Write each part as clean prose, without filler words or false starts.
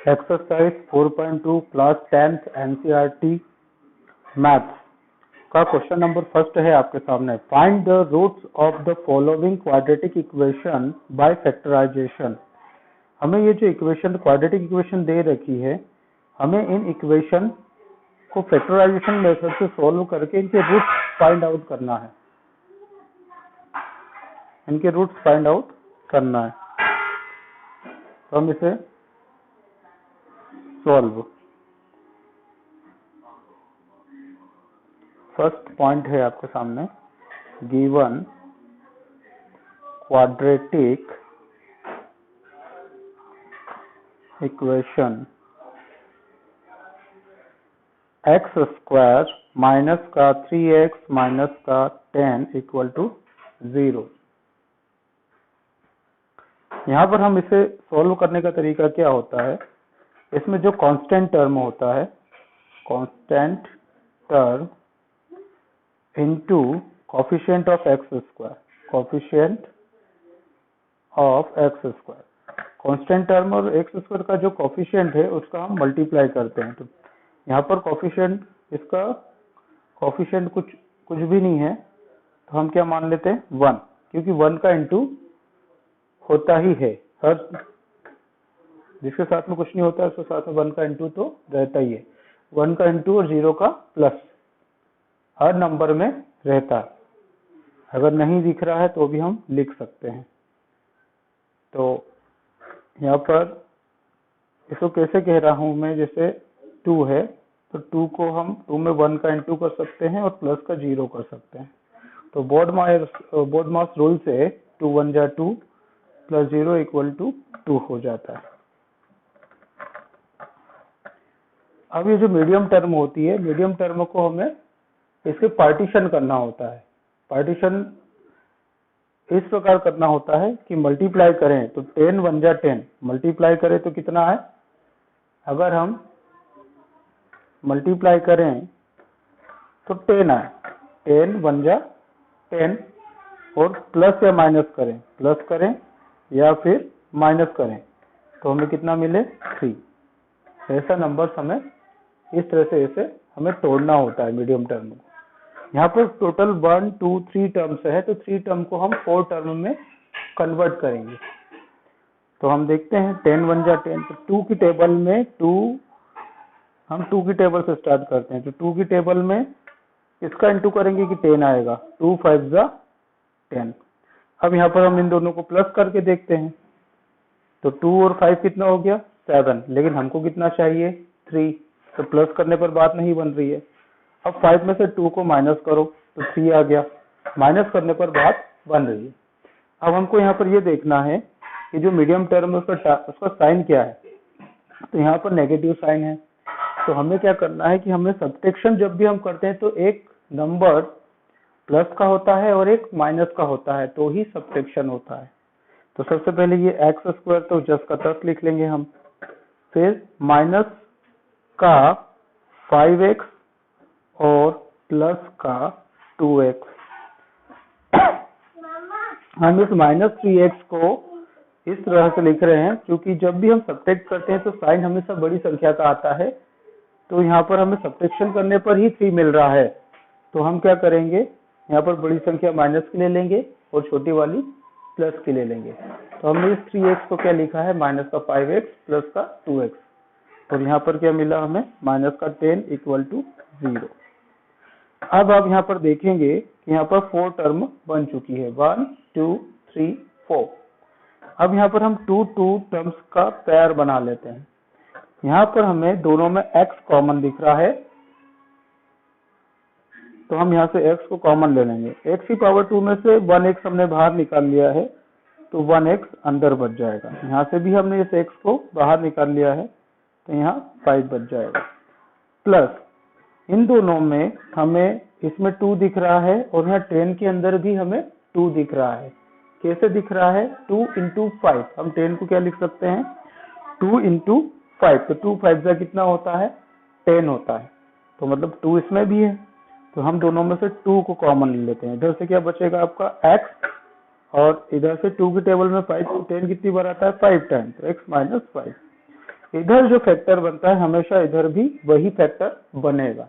Exercise 4.2 class 10th NCERT maths का question number first है आपके सामने। Find the roots of the following quadratic equation by factorisation. हमें ये जो इक्वेशन क्वाड्रेटिक इक्वेशन दे रखी है, हमें इन इक्वेशन को फैक्टराइजेशन मेथड से सॉल्व करके इनके रूट्स फाइंड आउट करना है। इनके रूट्स फाइंड आउट करना है, तो हम इसे सॉल्व। फर्स्ट पॉइंट है आपके सामने, given quadratic equation x square minus का 3x माइनस का 10 इक्वल टू 0। यहाँ पर हम इसे सॉल्व करने का तरीका क्या होता है, इसमें जो कांस्टेंट टर्म होता है, constant term into coefficient of x square, coefficient of x square. Constant term और एक्स स्क्वायर का जो कोफिशिएंट है उसका हम मल्टीप्लाई करते हैं। तो यहाँ पर कोफिशिएंट, इसका कोफिशिएंट कुछ भी नहीं है, तो हम क्या मान लेते हैं 1, क्योंकि 1 का इंटू होता ही है। हर जिसके साथ में कुछ नहीं होता है उसके साथ में 1 का इंटू तो रहता ही है। 1 का इंटू और 0 का प्लस हर नंबर में रहता है। अगर नहीं दिख रहा है तो भी हम लिख सकते हैं। तो यहाँ पर इसको कैसे कह रहा हूं मैं, जैसे 2 है तो 2 को हम 2 में 1 का इंटू कर सकते हैं और प्लस का 0 कर सकते हैं। तो बोर्डमास रूल से 2 1 जा 2 प्लस 0 इक्वल टू 2 हो जाता है। अब ये जो मीडियम टर्म होती है, मीडियम टर्म को हमें इसके पार्टीशन करना होता है। पार्टीशन इस प्रकार करना होता है कि मल्टीप्लाई करें तो 10 1 जा 10, मल्टीप्लाई करें तो कितना है, अगर हम मल्टीप्लाई करें तो 10 आए, 10 1 जा 10, और प्लस या माइनस करें, प्लस करें या फिर माइनस करें तो हमें कितना मिले 3। ऐसा नंबर हमें इस तरह से इसे हमें तोड़ना होता है मीडियम टर्म को। यहाँ पर टोटल 1 2 3 टर्म्स है, तो 3 टर्म को हम 4 टर्म में कन्वर्ट करेंगे। तो हम देखते हैं 10 1 जा 10, तो 2 की टेबल में 2, हम 2 की टेबल से स्टार्ट करते हैं। तो 2 की टेबल में इसका इंटू करेंगे कि 10 आएगा, 2 5 जा 10। अब यहाँ पर हम इन दोनों को प्लस करके देखते हैं, तो 2 और 5 कितना हो गया 7, लेकिन हमको कितना चाहिए 3, तो प्लस करने पर बात नहीं बन रही है। अब 5 में से 2 को माइनस करो तो 3 आ गया, माइनस करने पर बात बन रही है। अब हमको यहाँ पर ये देखना है कि जो मीडियम टर्म है उसका साइन क्या है, तो यहाँ पर नेगेटिव साइन है। तो हमें क्या करना है कि हमें सब्ट्रैक्शन जब भी हम करते हैं तो एक नंबर प्लस का होता है और एक माइनस का होता है, तो ही सब्ट्रैक्शन होता है। तो सबसे पहले ये एक्स स्क्वायर तो 10 का 10 लिख लेंगे हम, फिर माइनस का 5x और प्लस का 2x। हम इस माइनस 3x को इस तरह से लिख रहे हैं क्योंकि जब भी हम सब्ट्रैक्ट करते हैं तो साइन हमेशा बड़ी संख्या का आता है, तो यहाँ पर हमें सब्ट्रैक्शन करने पर ही 3 मिल रहा है। तो हम क्या करेंगे, यहाँ पर बड़ी संख्या माइनस की ले लेंगे और छोटी वाली प्लस की ले लेंगे। तो हमने इस 3x को क्या लिखा है, माइनस का 5x प्लस का 2x, और यहाँ पर क्या मिला हमें, माइनस का 10 इक्वल टू 0। अब आप यहाँ पर देखेंगे कि यहाँ पर 4 टर्म बन चुकी है, 1 2 3 4। अब यहाँ पर हम 2 टर्म्स का पेयर बना लेते हैं। यहाँ पर हमें दोनों में x कॉमन दिख रहा है, तो हम यहाँ से x को कॉमन ले लेंगे। x की पावर 2 में से 1x हमने बाहर निकाल लिया है, तो 1x अंदर बच जाएगा। यहाँ से भी हमने इस x को बाहर निकाल लिया है, तो यहाँ 5 बच जाएगा। प्लस इन दोनों में हमें इसमें 2 दिख रहा है और यहाँ 10 के अंदर भी हमें 2 दिख रहा है। कैसे दिख रहा है, 2 इंटू 5। हम 10 को क्या लिख सकते हैं, 2 इंटू 5, तो 2 5 का कितना होता है 10 होता है, तो मतलब 2 इसमें भी है। तो हम दोनों में से 2 को कॉमन ले लेते हैं। इधर से क्या बचेगा आपका x, और इधर से 2 की टेबल में 5 10 कितनी बार आता है 5 टाइम, तो x माइनस 5। इधर जो फैक्टर बनता है हमेशा इधर भी वही फैक्टर बनेगा।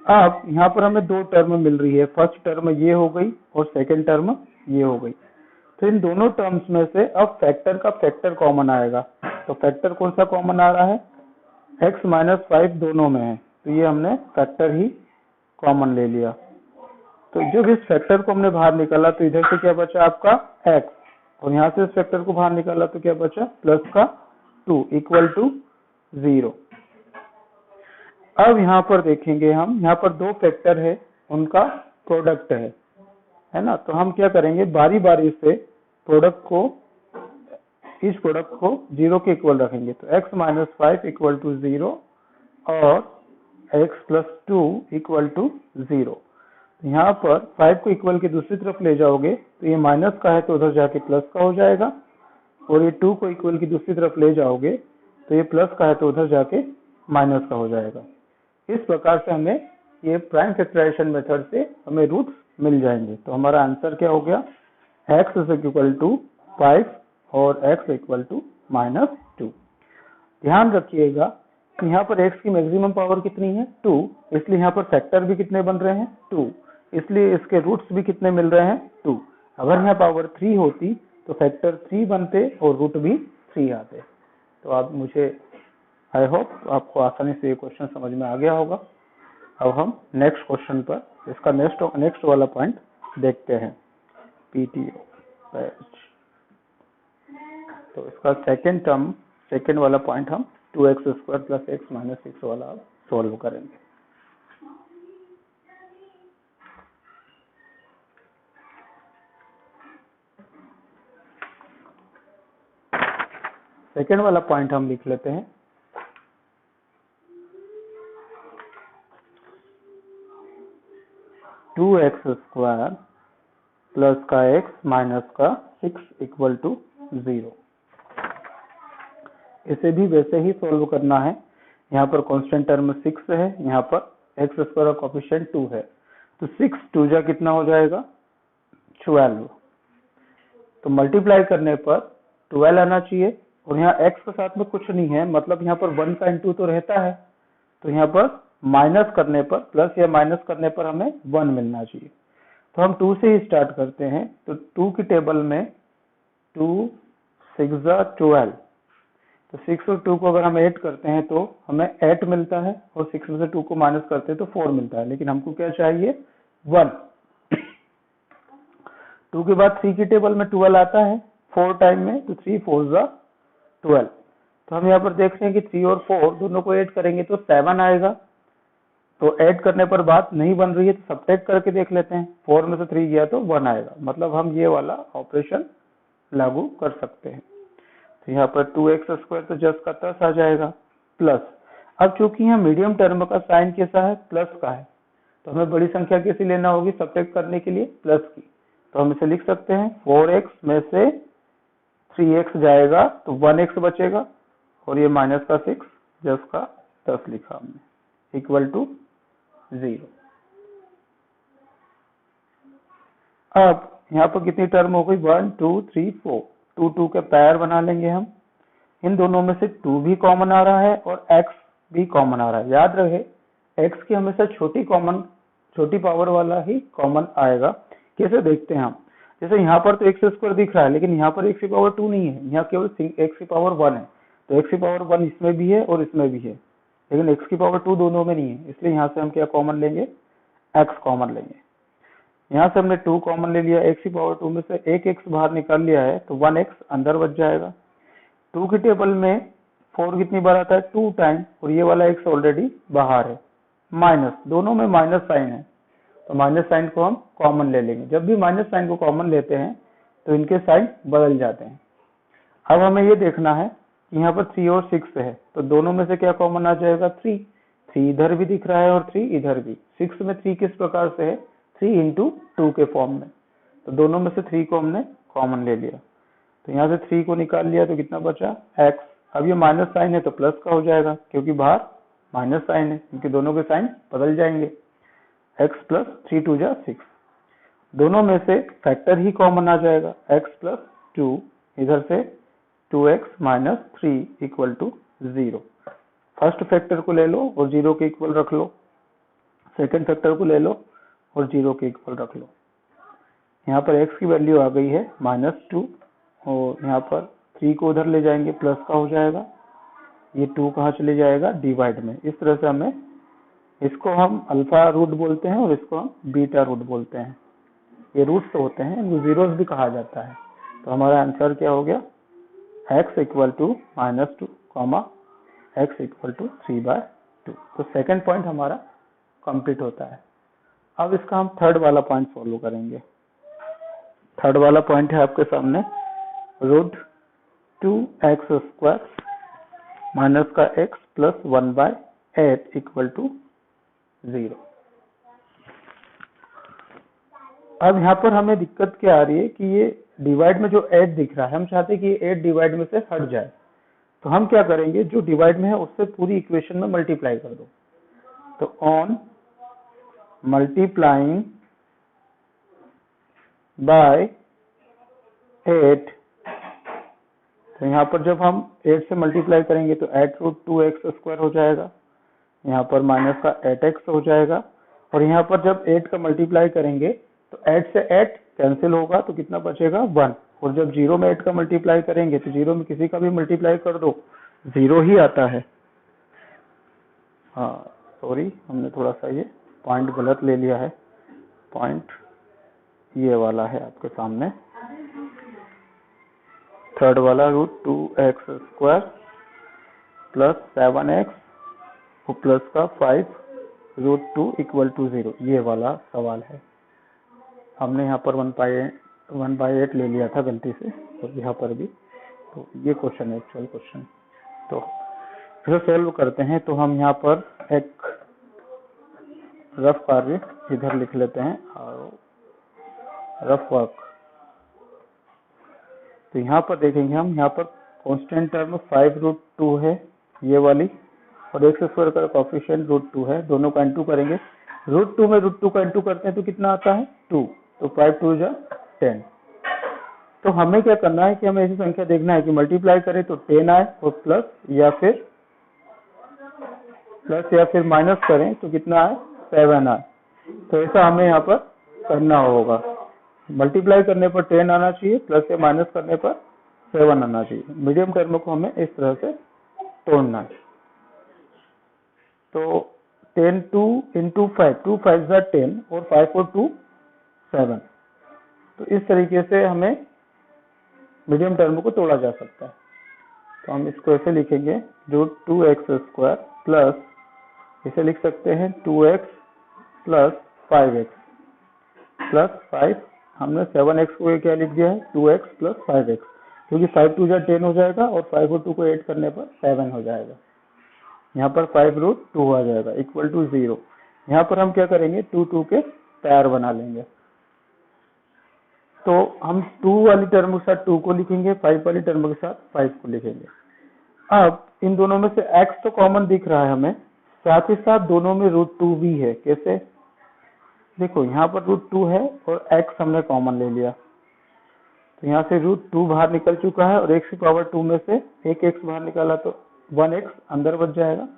अब यहाँ पर हमें दो टर्म मिल रही है, फर्स्ट टर्म ये हो गई और सेकंड टर्म ये हो गई। तो इन दोनों टर्म्स में से अब फैक्टर का फैक्टर कॉमन आएगा। तो फैक्टर कौन सा कॉमन आ रहा है? x माइनस 5 दोनों में है, तो ये हमने फैक्टर ही कॉमन ले लिया। तो जब इस फैक्टर को हमने बाहर निकाला तो इधर से क्या बचा आपका x, और यहाँ से इस फैक्टर को बाहर निकाला तो क्या बचा प्लस का 2 इक्वल टू 0। अब यहाँ पर देखेंगे हम, यहाँ पर दो फैक्टर है, उनका प्रोडक्ट है ना। तो हम क्या करेंगे, बारी बारी से प्रोडक्ट को, इस प्रोडक्ट को 0 के इक्वल रखेंगे। तो x माइनस 5 इक्वल टू 0 और x प्लस 2 इक्वल टू 0। यहाँ पर 5 को इक्वल के दूसरी तरफ ले जाओगे तो ये माइनस का है तो उधर जाके प्लस का हो जाएगा, और ये 2 को इक्वल की दूसरी तरफ ले जाओगे तो ये प्लस का है तो उधर जाके माइनस का हो जाएगा। इस प्रकार से हमें ये प्राइम फैक्टराइजेशन मेथड से हमें रूट्स मिल जाएंगे। तो हमारा आंसर क्या हो गया, x इज इक्वल टू 5 और x इक्वल टू माइनस 2। ध्यान रखिएगा कि यहाँ पर x की मैक्सिमम पावर कितनी है 2, इसलिए यहाँ पर फैक्टर भी कितने बन रहे हैं 2, इसलिए इसके रूट्स भी कितने मिल रहे हैं 2। अगर यहाँ पावर 3 होती तो फैक्टर 3 बनते और रूट भी 3 आते। तो आप मुझे आई होप आपको आसानी से ये क्वेश्चन समझ में आ गया होगा। अब हम नेक्स्ट क्वेश्चन पर इसका नेक्स्ट वाला पॉइंट देखते हैं, पीटीओ पैच। तो इसका सेकेंड वाला पॉइंट हम 2x square plus x minus 6 वाला अब सॉल्व करेंगे। सेकेंड वाला पॉइंट हम लिख लेते हैं, 2x स्क्वायर प्लस का x माइनस का 6 इक्वल टू 0। इसे भी वैसे ही सॉल्व करना है। यहाँ पर कांस्टेंट टर्म 6 है, यहाँ पर x स्क्वायर का कोफिशिएंट 2 है, तो 6 2 जा कितना हो जाएगा 12। तो मल्टीप्लाई करने पर 12 आना चाहिए, और यहाँ x के साथ में कुछ नहीं है, मतलब यहाँ पर 1 sin 2 तो रहता है, तो यहाँ पर माइनस करने पर, प्लस या माइनस करने पर हमें 1 मिलना चाहिए। तो हम 2 से ही स्टार्ट करते हैं। तो 2 की टेबल में 2 6 12, तो 6 और 2 को अगर हम ऐड करते हैं तो हमें 8 मिलता है, और 6 में से 2 को माइनस करते हैं तो 4 मिलता है, लेकिन हमको क्या चाहिए 1। 2 के बाद 3 की टेबल में 12 आता है 4 टाइम में, तो 3 4 12। तो हम यहाँ पर देख रहे हैं कि 3 और 4 दोनों को ऐड करेंगे तो 7 आएगा। तो ऐड करने पर बात नहीं बन रही है तो सब्ट्रैक्ट करके देख लेते हैं, 4 में से 3 गया तो 1 आएगा, मतलब हम ये वाला ऑपरेशन लागू कर सकते हैं। तो यहाँ पर 2x स्क्वायर तो जस्ट का तस आ जाएगा, प्लस अब चूंकि यहाँ मीडियम टर्म का साइन कैसा है प्लस का है, तो हमें बड़ी संख्या कैसी लेना होगी सब्ट्रैक्ट करने के लिए प्लस की। तो हम इसे लिख सकते हैं 4x में से 3x जाएगा तो 1x बचेगा, और ये माइनस का 6 जस्ट का 10 लिखा हमने इक्वल टू 0। अब यहाँ पर कितनी टर्म हो गई 1 2 3 4, 2 2 के पैर बना लेंगे हम। इन दोनों में से 2 भी कॉमन आ रहा है और x भी कॉमन आ रहा है। याद रहे x की हमेशा छोटी पावर वाला ही कॉमन आएगा। कैसे देखते हैं हम, जैसे यहाँ पर तो x स्क्वायर दिख रहा है, लेकिन यहाँ पर x की पावर 2 नहीं है, यहाँ केवल x की पावर 1 है। तो x की पावर 1 इसमें भी है और इसमें भी है, लेकिन x की पावर 2 दोनों में नहीं है, इसलिए यहाँ से हम क्या कॉमन लेंगे x कॉमन लेंगे। यहाँ से हमने 2 कॉमन ले लिया, x की पावर 2 में से एक x बाहर निकाल लिया है तो 1x अंदर बच जाएगा। 2 की टेबल में 4 कितनी बार आता है 2 टाइम, और ये वाला x ऑलरेडी बाहर है, माइनस, दोनों में माइनस साइन है, तो माइनस साइन को हम कॉमन ले लेंगे। जब भी माइनस साइन को कॉमन लेते हैं तो इनके साइन बदल जाते हैं। अब हमें ये देखना है कि यहाँ पर 3 और 6 है, तो दोनों में से क्या कॉमन आ जाएगा 3 इधर भी दिख रहा है और 3 इधर भी। 6 में 3 किस प्रकार से है 3 into 2 के फॉर्म में, तो दोनों में से 3 को हमने कॉमन ले लिया। तो यहाँ से 3 को निकाल लिया तो कितना बचा x। अब ये माइनस साइन है तो प्लस का हो जाएगा, क्योंकि बाहर माइनस साइन है, क्योंकि दोनों के साइन बदल जाएंगे। x प्लस 3 2 जा 6, दोनों में से फैक्टर ही कॉमन आ जाएगा x प्लस 2, इधर से 2x minus 3 equal to 0। First factor को ले लो और 0 के इक्वल रख लो, सेकंड फैक्टर को ले लो और 0 के इक्वल रख लो। यहाँ पर x की वैल्यू आ गई है -2 और यहाँ पर 3 को उधर ले जाएंगे प्लस का हो जाएगा, ये 2 कहाँ चले जाएगा डिवाइड में। इस तरह से हमें, इसको हम अल्फा रूट बोलते हैं और इसको हम बीटा रूट बोलते हैं। ये रूट्स होते हैं, इनको जीरोस भी कहा जाता है। तो हमारा आंसर क्या हो गया, x equal to -2 comma x equal to 3/2। तो सेकंड पॉइंट हमारा कंप्लीट होता है। अब इसका हम थर्ड वाला पॉइंट फॉलो करेंगे। थर्ड वाला पॉइंट है आपके सामने, √2x² माइनस का x प्लस 1/8 इक्वल टू 0। अब यहाँ पर हमें दिक्कत क्या आ रही है कि ये डिवाइड में जो 8 दिख रहा है, हम चाहते हैं कि ये 8 डिवाइड में से हट जाए। तो हम क्या करेंगे, जो डिवाइड में है उससे पूरी इक्वेशन में मल्टीप्लाई कर दो। तो ऑन मल्टीप्लाइंग बाय 8, तो यहाँ पर जब हम 8 से मल्टीप्लाई करेंगे तो 8√2x² हो जाएगा, यहाँ पर माइनस का 8x हो जाएगा, और यहाँ पर जब 8 का मल्टीप्लाई करेंगे तो 8 से 8 कैंसिल होगा तो कितना बचेगा 1, और जब 0 में 8 का मल्टीप्लाई करेंगे तो 0 में किसी का भी मल्टीप्लाई कर दो 0 ही आता है। हाँ सॉरी, हमने थोड़ा सा ये पॉइंट गलत ले लिया है। पॉइंट ये वाला है आपके सामने, थर्ड वाला √2x² प्लस 7x और प्लस का 5√2 इक्वल टू 0, ये वाला सवाल है। हमने यहाँ पर 1/8 ले लिया था गलती से, तो यहाँ पर भी तो ये क्वेश्चन है एक्चुअल क्वेश्चन। तो इसे सॉल्व करते हैं। तो हम यहाँ पर एक रफ कार्य इधर लिख लेते हैं और रफ वर्क। तो यहाँ पर देखेंगे हम, यहाँ पर कांस्टेंट टर्म 5√2 है ये वाली, और x² का कोफिशिएंट √2 है, दोनों का इंटू करेंगे। √2 में √2 का इंटू करते हैं तो कितना आता है 2, तो 5 2 जा 10। तो हमें क्या करना है कि हमें ऐसी संख्या देखना है कि मल्टीप्लाई करें तो 10 आए और प्लस या फिर माइनस करें तो कितना आए 7 आए। तो ऐसा हमें यहाँ पर करना होगा, मल्टीप्लाई करने पर 10 आना चाहिए, प्लस या माइनस करने पर 7 आना चाहिए। मीडियम टर्म को हमें इस तरह से तोड़ना है। तो 10 2 इंटू 5, 2 5 जा 10 और 5 और 2 7। तो इस तरीके से हमें मीडियम टर्म को तोड़ा जा सकता है। तो हम इसको ऐसे लिखेंगे, √2x² प्लस, इसे लिख सकते हैं 2x प्लस 5x प्लस 5, हमने 7x को क्या लिख दिया है 2x प्लस 5x, क्योंकि 5 2 जा 10 हो जाएगा और 5 और 2 को ऐड करने पर 7 हो जाएगा। यहाँ पर 5√2 आ जाएगा इक्वल टू 0। यहाँ पर हम क्या करेंगे, 2 2 के पैर बना लेंगे। तो हम 2 वाली टर्म के साथ 2 को लिखेंगे, 5 वाली टर्म के साथ 5 को लिखेंगे। अब इन दोनों में से x तो कॉमन दिख रहा है हमें, साथ ही साथ दोनों में √2 भी है। कैसे, देखो यहाँ पर √2 है और x हमने कॉमन ले लिया, तो यहाँ से √2 बाहर निकल चुका है और x की पावर 2 में से एक x बाहर निकाला तो 1x अंदर बच जाएगा।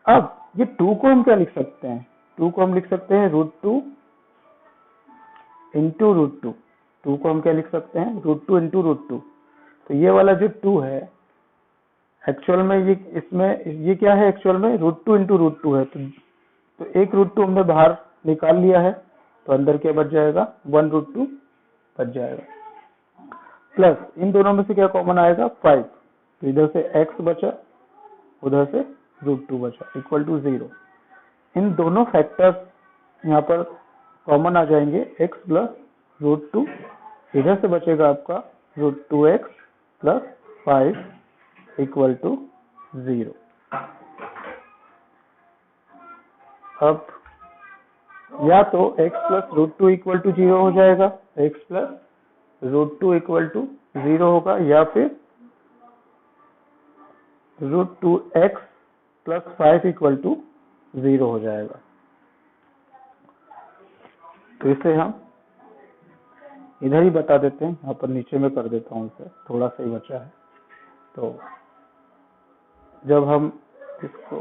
अब ये 2 को हम क्या लिख सकते हैं, 2 को हम लिख सकते हैं √2 इंटू √2। 2 को हम क्या लिख सकते हैं, √2 इंटू √2। तो ये वाला जो 2 है एक्चुअल में ये क्या है, एक्चुअल में √2 इंटू √2 है। तो एक √2 हमने बाहर निकाल लिया है, तो अंदर क्या बच जाएगा 1√2 बच जाएगा। प्लस इन दोनों में से क्या कॉमन आएगा 5, तो इधर से x बचा, उधर से √2 बचा इक्वल टू 0। इन दोनों फैक्टर्स यहाँ पर कॉमन आ जाएंगे, x प्लस √2, इधर से बचेगा आपका √2x प्लस 5 इक्वल टू 0। अब या तो x प्लस √2 इक्वल टू 0 हो जाएगा, x प्लस √2 इक्वल टू 0 होगा, या फिर √2x प्लस 5 इक्वल टू 0 हो जाएगा। तो इसे हम इधर ही बता देते हैं, यहाँ पर नीचे में कर देता हूँ, इसे थोड़ा सा ही बचा है। तो जब हम इसको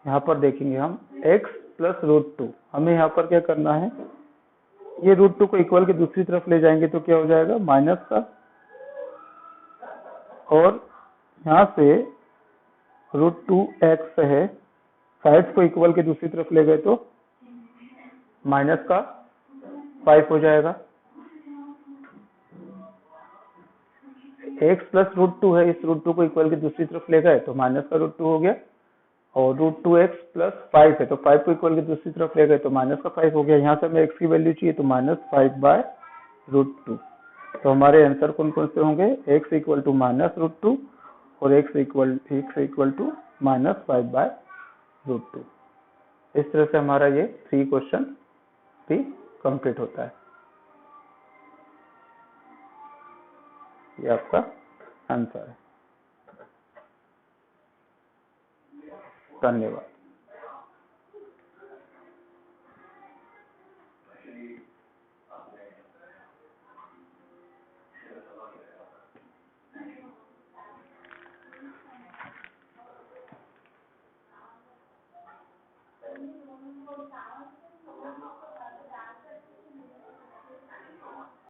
यहाँ पर देखेंगे हम x प्लस √2, हमें यहाँ पर क्या करना है, ये √2 को इक्वल के दूसरी तरफ ले जाएंगे तो क्या हो जाएगा माइनस का, और यहाँ से √2x है, साइड्स को इक्वल के दूसरी तरफ ले गए तो माइनस का 5 हो जाएगा। x प्लस √2 है, इस √2 को इक्वल की दूसरी तरफ ले गए तो माइनस का √2 हो गया, और √2x प्लस 5 है तो 5 को इक्वल की दूसरी तरफ ले गए तो माइनस का 5 हो गया। यहाँ से हमें x की वैल्यू चाहिए तो -5/√2। तो हमारे आंसर कौन कौन से होंगे, x इक्वल टू -√2 और x इक्वल टू -5/√2। इस तरह से हमारा ये 3 क्वेश्चन भी कंप्लीट होता है। ये आपका आंसर है। धन्यवाद।